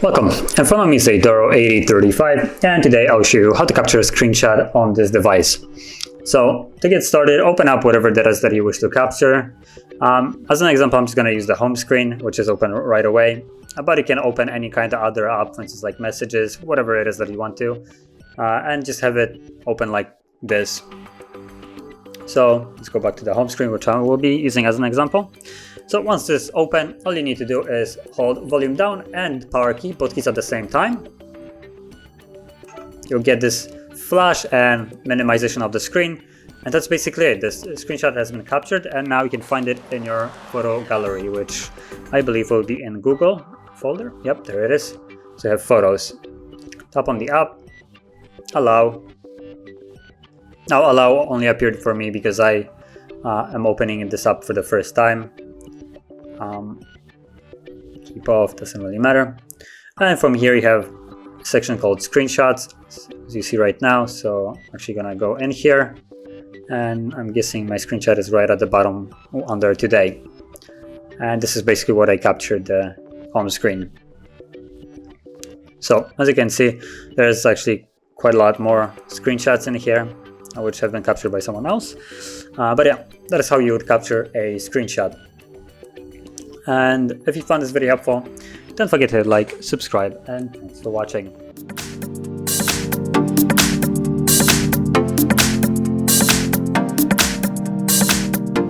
Welcome, in front of me is a Doro 8035, and today I'll show you how to capture a screenshot on this device. So to get started, open up whatever data that you wish to capture. As an example, I'm just going to use the home screen, which is open right away, but you can open any kind of other app, for instance like messages, whatever it is that you want to, and just have it open like this. So let's go back to the home screen, which I will be using as an example. So once this is open, all you need to do is hold volume down and power key, both keys at the same time. You'll get this flash and minimization of the screen, and that's basically it. This screenshot has been captured, and now you can find it in your photo gallery, which I believe will be in Google folder. Yep, there it is. So you have photos. Tap on the app, allow. Now allow only appeared for me because I am opening this up for the first time. Keep off, doesn't really matter. And from here you have a section called screenshots, as you see right now. So I'm actually gonna go in here, and I'm guessing my screenshot is right at the bottom under today. And this is basically what I captured the home screen. So as you can see, there's actually quite a lot more screenshots in here, which have been captured by someone else. But yeah, that is how you would capture a screenshot. And if you found this video helpful, don't forget to like, subscribe, and thanks for watching.